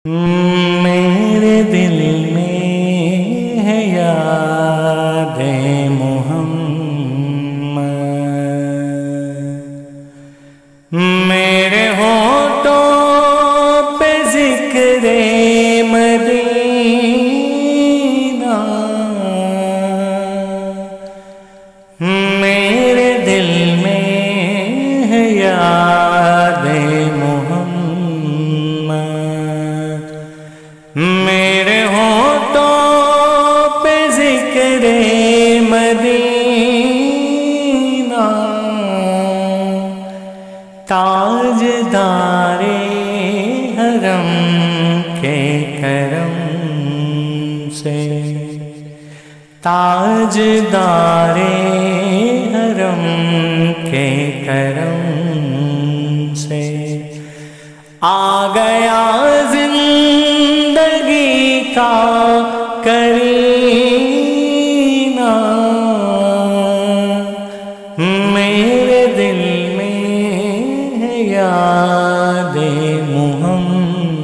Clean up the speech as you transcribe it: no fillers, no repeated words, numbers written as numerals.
میرے دل میں ہے یاد محمد، میرے ہونٹوں پہ ذکر مدینہ، میرے دل میں ہے یاد محمد، میرے ہونٹوں پہ ذکر مدینہ، تاجدار حرم کے کرم سے، تاجدار حرم کے کرم سے آ گیا زندگی کا کرینہ، میرے دل میں ہے یاد محمد۔